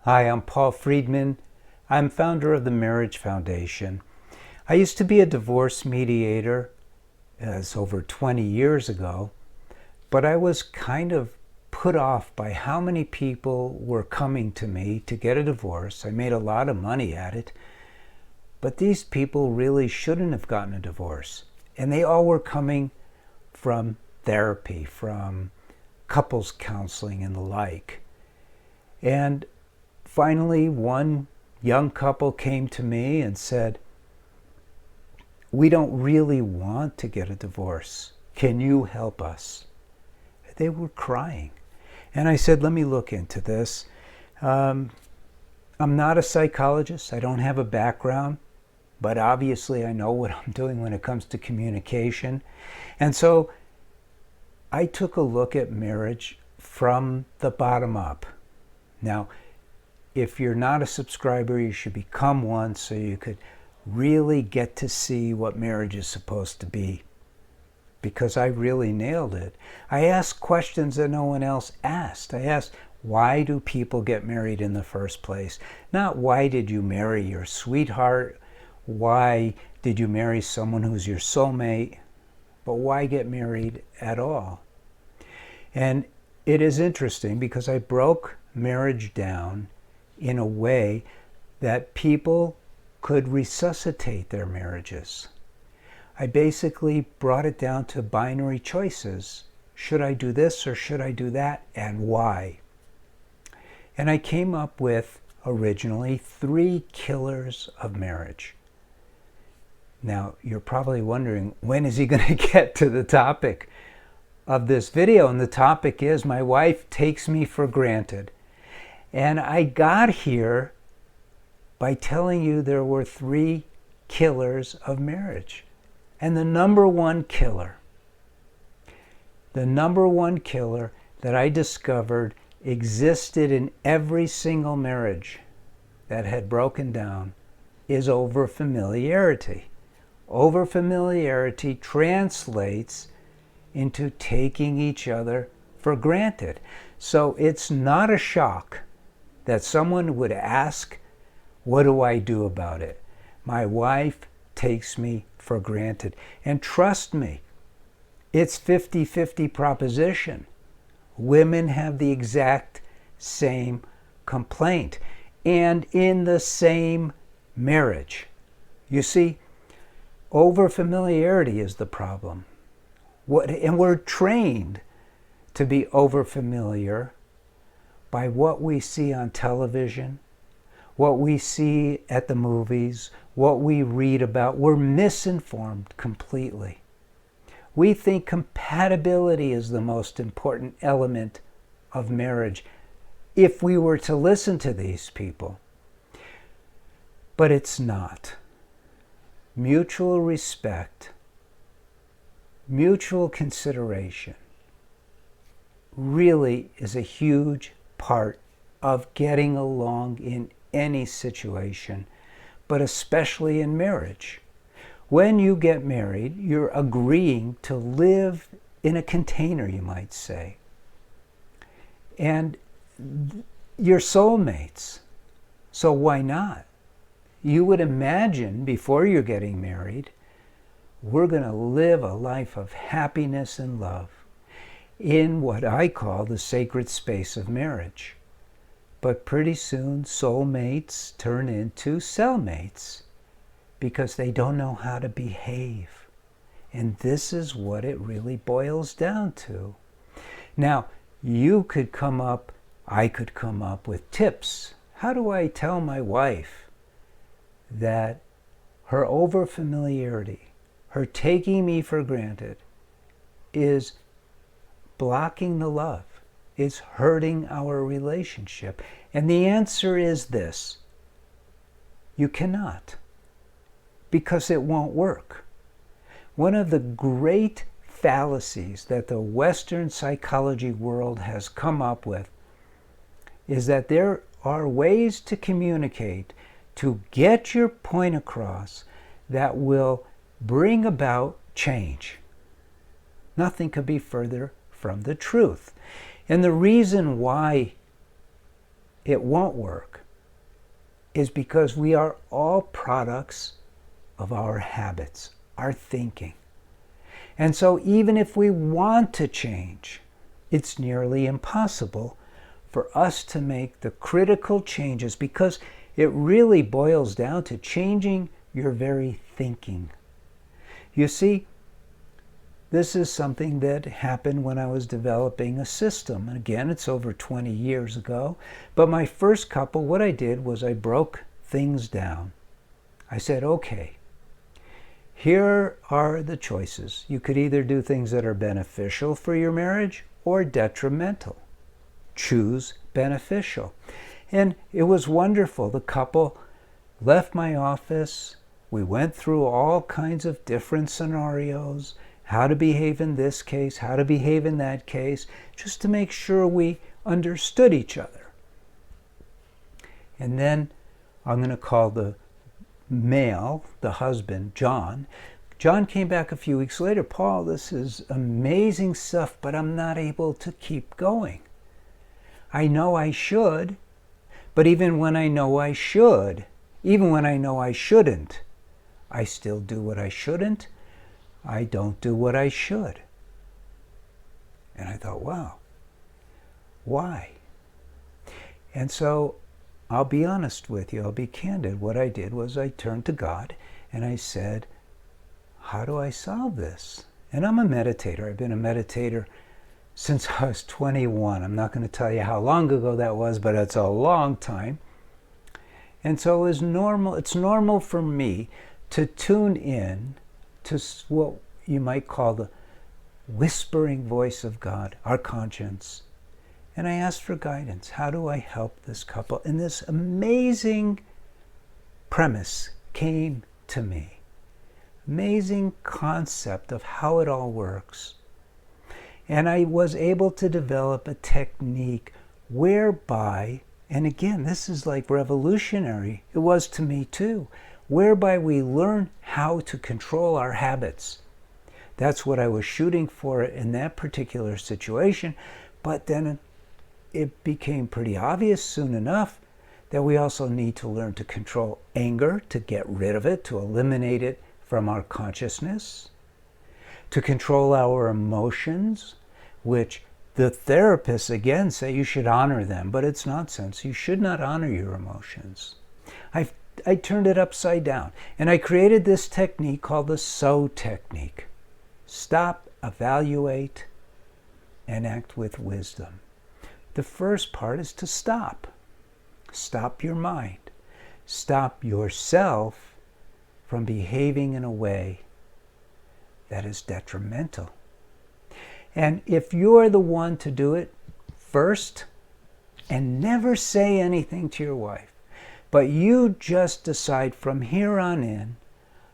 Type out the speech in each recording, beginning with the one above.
Hi, I'm Paul Friedman. I'm founder of the Marriage Foundation. I used to be a divorce mediator, it's over 20 years ago, but I was kind of put off by how many people were coming to me to get a divorce. I made a lot of money at it, but these people really shouldn't have gotten a divorce. And they all were coming from therapy, from couples counseling and the like. And finally, one young couple came to me and said, "We don't really want to get a divorce. Can you help us?" They were crying. And I said, let me look into this. I'm not a psychologist. I don't have a background, but obviously I know what I'm doing when it comes to communication. And so I took a look at marriage from the bottom up. Now, if you're not a subscriber, you should become one so you could really get to see what marriage is supposed to be. Because I really nailed it. I asked questions that no one else asked. I asked, why do people get married in the first place? Not why did you marry your sweetheart? Why did you marry someone who's your soulmate? But why get married at all? And it is interesting because I broke marriage down in a way that people could resuscitate their marriages. I basically brought it down to binary choices. Should I do this or should I do that, and why? And I came up with, originally, 3 killers of marriage. Now, you're probably wondering, when is he going to get to the topic of this video? And the topic is, my wife takes me for granted. And I got here by telling you there were 3 killers of marriage. And the number one killer that I discovered existed in every single marriage that had broken down is overfamiliarity. Overfamiliarity translates into taking each other for granted. So it's not a shock that someone would ask, what do I do about it? My wife takes me for granted. And trust me, it's 50-50 proposition. Women have the exact same complaint and in the same marriage. You see, overfamiliarity is the problem. And we're trained to be overfamiliar by what we see on television, what we see at the movies, what we read about. We're misinformed completely. We think compatibility is the most important element of marriage if we were to listen to these people. But it's not. Mutual respect, mutual consideration really is a huge part of getting along in any situation, but especially in marriage. When you get married, you're agreeing to live in a container, you might say. And you're soulmates. So why not? You would imagine before you're getting married, we're going to live a life of happiness and love in what I call the sacred space of marriage. But pretty soon, soulmates turn into cellmates because they don't know how to behave. And this is what it really boils down to. Now, I could come up with tips. How do I tell my wife that her overfamiliarity, her taking me for granted, is blocking the love? It's hurting our relationship. And the answer is this: you cannot, because it won't work. One of the great fallacies that the Western psychology world has come up with is that there are ways to communicate, to get your point across, that will bring about change. Nothing could be further from the truth. And the reason why it won't work is because we are all products of our habits, our thinking. And so even if we want to change, it's nearly impossible for us to make the critical changes, because it really boils down to changing your very thinking. You see, this is something that happened when I was developing a system. And again, it's over 20 years ago. But my first couple, what I did was I broke things down. I said, okay, here are the choices. You could either do things that are beneficial for your marriage or detrimental. Choose beneficial. And it was wonderful. The couple left my office. We went through all kinds of different scenarios, how to behave in this case, how to behave in that case, just to make sure we understood each other. And then I'm going to call the male, the husband, John. John came back a few weeks later. Paul, this is amazing stuff, but I'm not able to keep going. I know I should, but even when I know I should, even when I know I shouldn't, I still do what I shouldn't. I don't do what I should. And I thought, wow, why? And so I'll be honest with you, I'll be candid. What I did was I turned to God and I said, how do I solve this? And I'm a meditator. I've been a meditator since I was 21. I'm not going to tell you how long ago that was, but it's a long time. And so it was normal. It's normal for me to tune in to what you might call the whispering voice of God, our conscience. And I asked for guidance. How do I help this couple? And this amazing premise came to me. Amazing concept of how it all works. And I was able to develop a technique whereby, and again, this is like revolutionary. It was to me too. Whereby we learn how to control our habits. That's what I was shooting for in that particular situation. But then it became pretty obvious soon enough that we also need to learn to control anger, to get rid of it, to eliminate it from our consciousness, to control our emotions, which the therapists again say you should honor them, but it's nonsense. You should not honor your emotions. I turned it upside down, and I created this technique called the SO technique. Stop, evaluate, and act with wisdom. The first part is to stop. Stop your mind. Stop yourself from behaving in a way that is detrimental. And if you're the one to do it first, and never say anything to your wife, but you just decide from here on in,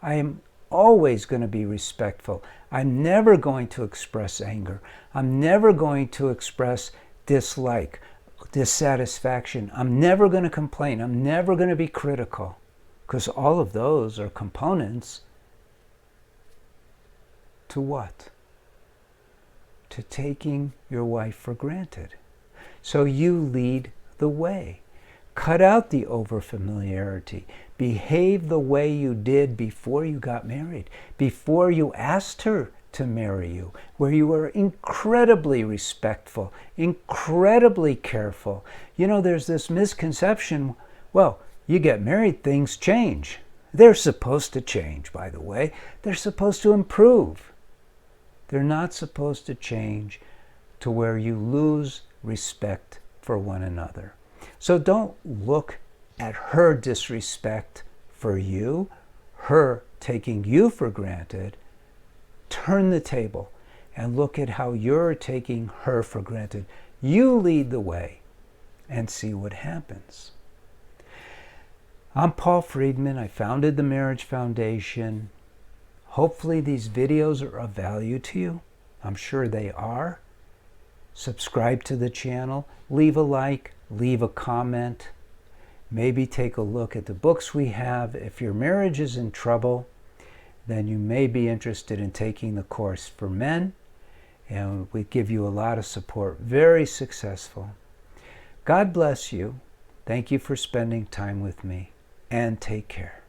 I am always going to be respectful. I'm never going to express anger. I'm never going to express dislike, dissatisfaction. I'm never going to complain. I'm never going to be critical, because all of those are components to what? To taking your wife for granted. So you lead the way. Cut out the overfamiliarity. Behave the way you did before you got married, before you asked her to marry you, where you were incredibly respectful, incredibly careful. You know, there's this misconception, well, you get married, things change. They're supposed to change, by the way. They're supposed to improve. They're not supposed to change to where you lose respect for one another. So don't look at her disrespect for you, her taking you for granted. Turn the table and look at how you're taking her for granted. You lead the way and see what happens. I'm Paul Friedman. I founded the Marriage Foundation. Hopefully these videos are of value to you. I'm sure they are. Subscribe to the channel. Leave a like. Leave a comment. Maybe take a look at the books we have. If your marriage is in trouble, then you may be interested in taking the course for men. And we give you a lot of support. Very successful. God bless you. Thank you for spending time with me, and take care.